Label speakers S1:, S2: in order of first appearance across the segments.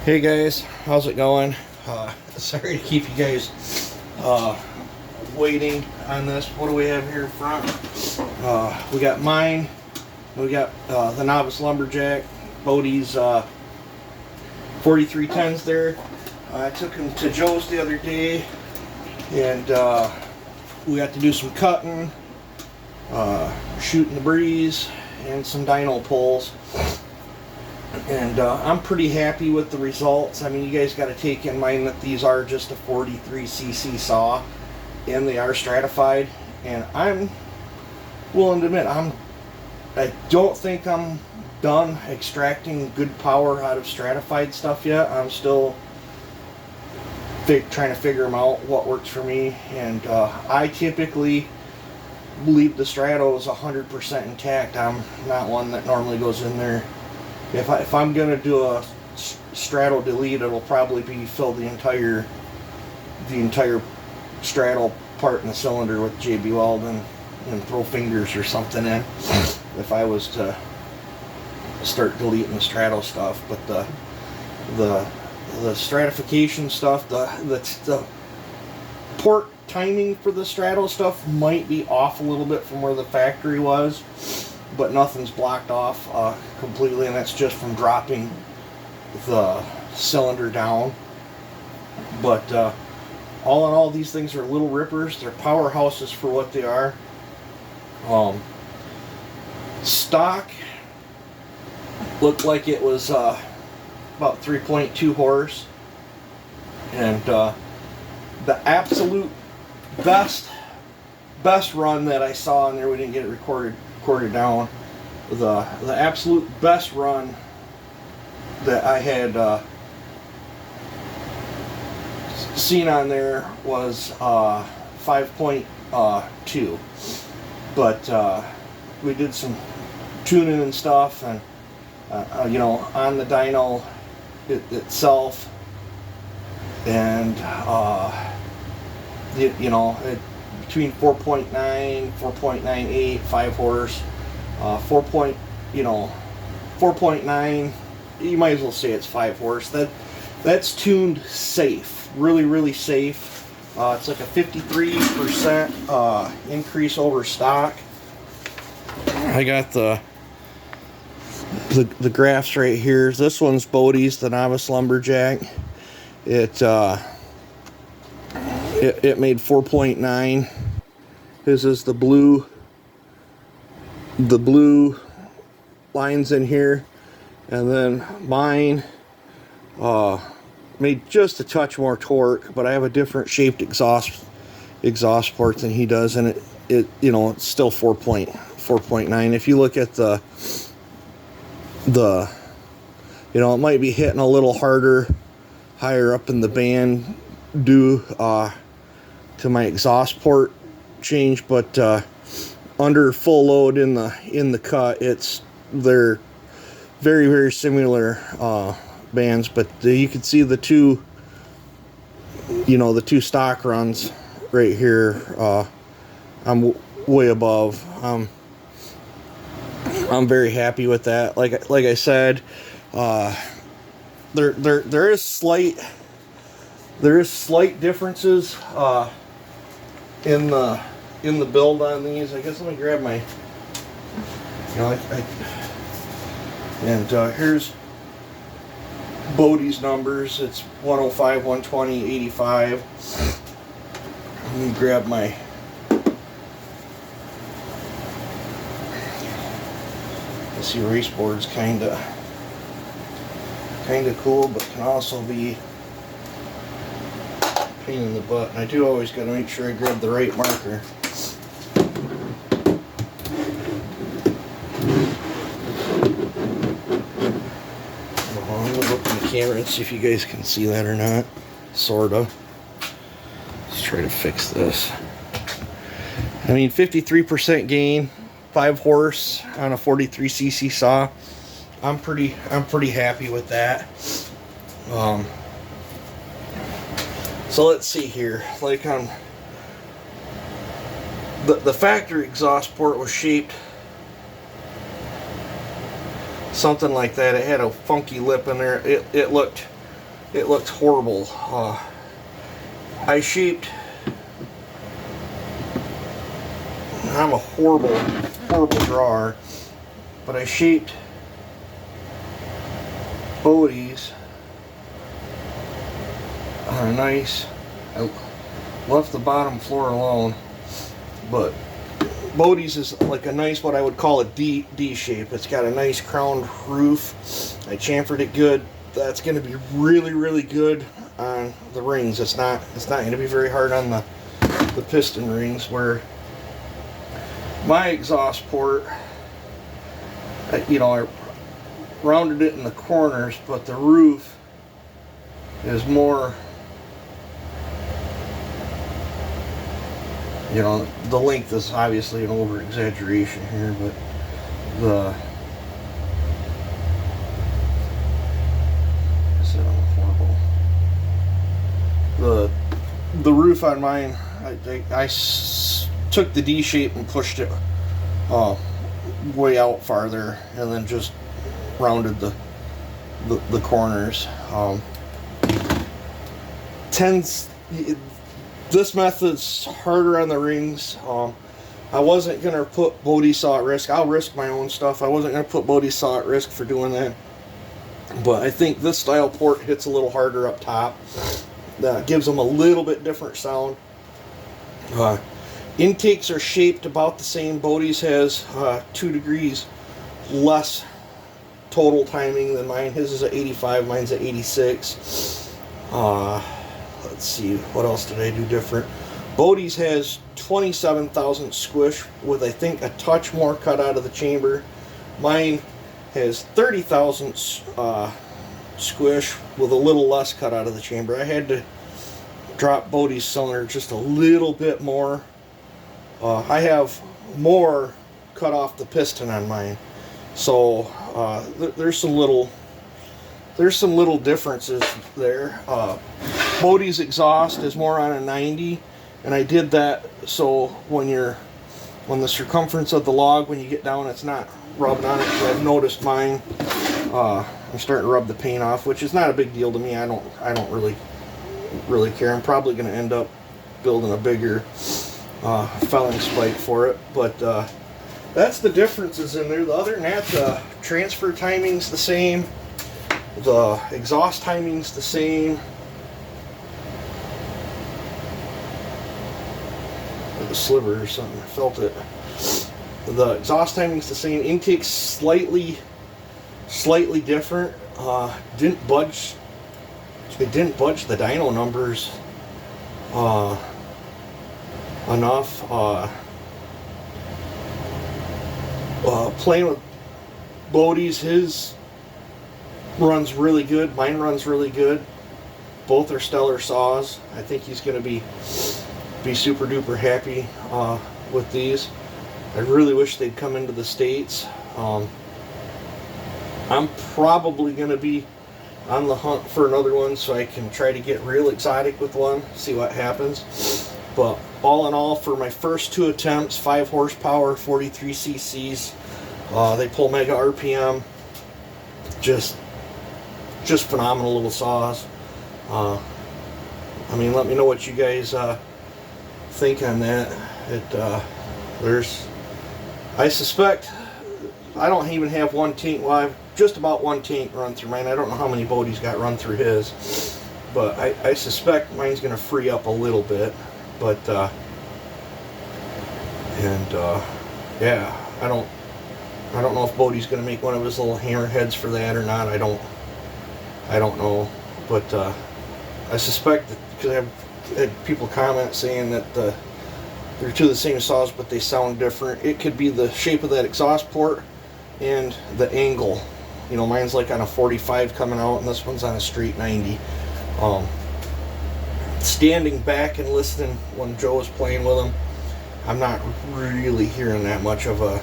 S1: Hey guys, how's it going? Sorry to keep you guys waiting on this. What do we have here in front? We got mine. We got the Novice Lumberjack, Bodie's 4310s there. I took him to Joe's the other day, and we got to do some cutting, shooting the breeze, and some dyno pulls. And I'm pretty happy with the results. I mean, you guys got to take in mind that these are just a 43cc saw, and they are stratified. And I'm willing to admit, I don't think I'm done extracting good power out of stratified stuff yet. I'm still trying to figure them out, what works for me. And I typically leave the strato as 100% intact. I'm not one that normally goes in there. If I'm gonna do a straddle delete, it'll probably be fill the entire straddle part in the cylinder with JB Weld and throw fingers or something in. If I was to start deleting the straddle stuff, but the stratification stuff, the port timing for the straddle stuff might be off a little bit from where the factory was. But nothing's blocked off completely, and that's just from dropping the cylinder down. But all in all, these things are little rippers. They're powerhouses for what they are. Stock looked like it was about 3.2 horse, and the absolute best run that I saw in there, we didn't get it recorded down. The absolute best run that I had seen on there was 5.2, but we did some tuning and stuff, and you know, on the dyno itself, and you know, between 4.9, 4.98, 5 horse, 4.9, you might as well say it's 5 horse. That's tuned safe, really safe. It's like a 53% increase over stock. I got the graphs right here. This one's Bodie's, the Novice Lumberjack. It made 4.9. His is the blue lines in here, and then mine made just a touch more torque, but I have a different shaped exhaust port than he does, and it you know, it's still 4.9. If you look at the you know, it might be hitting a little harder higher up in the band due to my exhaust port change, but under full load in the cut, they're very similar bands. But you can see the two stock runs right here. I'm way above. I'm very happy with that. Like I said, there is slight differences in the build on these. I guess let me grab my, here's Bodie's numbers. It's 105, 120, 85. Let me grab my, let's see, race board's kinda cool, but can also be a pain in the butt. And I do always gotta make sure I grab the right marker. I'm gonna look in the camera and see if you guys can see that or not. Sorta. Let's try to fix this. I mean, 53% gain, 5 horse on a 43cc saw. I'm pretty happy with that. So let's see here. Like the factory exhaust port was shaped something like that. It had a funky lip in there. It looked it looks horrible. I shaped, I'm a horrible drawer, but I shaped bodies on a nice, I left the bottom floor alone, but bodies is like a nice, what I would call a D shape. It's got a nice crowned roof. I chamfered it good. That's going to be really good on the rings. It's not going to be very hard on the piston rings, where my exhaust port, you know, I rounded it in the corners, but the roof is more, you know, the length is obviously an over exaggeration here, but the roof on mine, I took the D shape and pushed it way out farther, and then just rounded the corners. This method's harder on the rings. I wasn't gonna put Bodie saw at risk. I'll risk my own stuff. I wasn't gonna put Bodie saw at risk for doing that, but I think this style port hits a little harder up top. That gives them a little bit different sound. Intakes are shaped about the same. Bodie's has 2 degrees less total timing than mine. His is at 85, mine's at 86. Let's see, what else did I do different? Bodie's has 27,000 squish with, I think, a touch more cut out of the chamber. Mine has 30,000 squish with a little less cut out of the chamber. I had to drop Bodie's cylinder just a little bit more. I have more cut off the piston on mine, so there's some little differences there. Bodie's exhaust is more on a 90, and I did that so when the circumference of the log, when you get down, it's not rubbing on it. So I've noticed mine, I'm starting to rub the paint off, which is not a big deal to me. I don't really care. I'm probably going to end up building a bigger felling spike for it, but that's the differences in there. Other than that, the transfer timing's the same, the exhaust timing's the same. Like a sliver or something, I felt it. The exhaust timing's the same. Intake's slightly different. Didn't budge the dyno numbers enough. Playing with Bodie's, his runs really good. Mine runs really good. Both are stellar saws. I think he's going to be super duper happy with these. I really wish they'd come into the States. I'm probably going to be on the hunt for another one, so I can try to get real exotic with one, see what happens. But all in all, for my first 2 attempts, 5 horsepower, 43 cc's, they pull mega RPM, just phenomenal little saws. I mean, let me know what you guys think on that. I suspect I don't even have one tank. Well, I have just about one tank run through mine. I don't know how many Bodie's got run through his, but I suspect mine's going to free up a little bit. But yeah, I don't know if Bodie's going to make one of his little hammerheads for that or not. I don't know, but I suspect that, because I've had people comment saying that they're 2 of the same saws, but they sound different. It could be the shape of that exhaust port and the angle. You know, mine's like on a 45 coming out, and this one's on a straight 90. Standing back and listening when Joe was playing with them, I'm not really hearing that much of a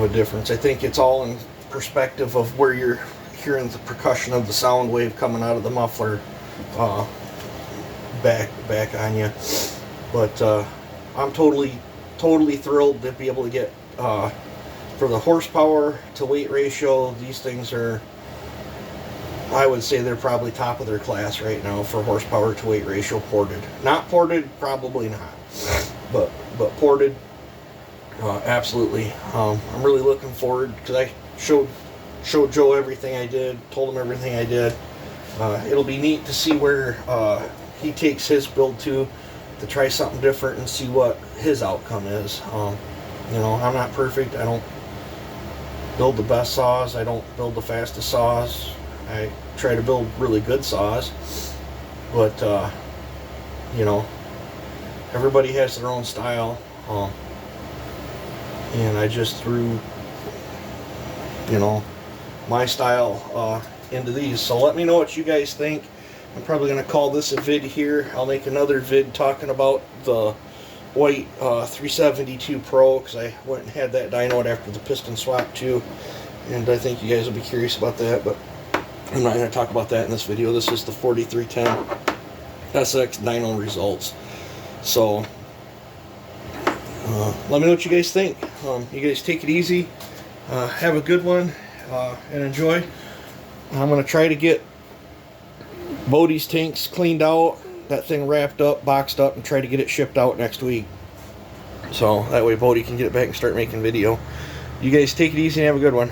S1: difference. I think it's all in perspective of where you're hearing the percussion of the sound wave coming out of the muffler back on you. But I'm totally thrilled to be able to get, for the horsepower to weight ratio, these things are I would say they're probably top of their class right now for horsepower to weight ratio ported. Not ported, probably not, but ported, absolutely. I'm really looking forward, because I showed Joe everything I did, told him everything I did. It'll be neat to see where he takes his build to try something different and see what his outcome is. You know, I'm not perfect. I don't build the best saws. I don't build the fastest saws. I try to build really good saws, but you know, everybody has their own style, and I just threw, you know, my style into these. So let me know what you guys think. I'm probably going to call this a vid here. I'll make another vid talking about the white 372 Pro, because I went and had that dynoed after the piston swap too, and I think you guys will be curious about that, but I'm not going to talk about that in this video. This is the 4310sx dyno results. So let me know what you guys think. You guys take it easy, have a good one, and enjoy. I'm going to try to get Bodie's tanks cleaned out, that thing wrapped up, boxed up, and try to get it shipped out next week, so that way Bodie can get it back and start making video. You guys take it easy and have a good one.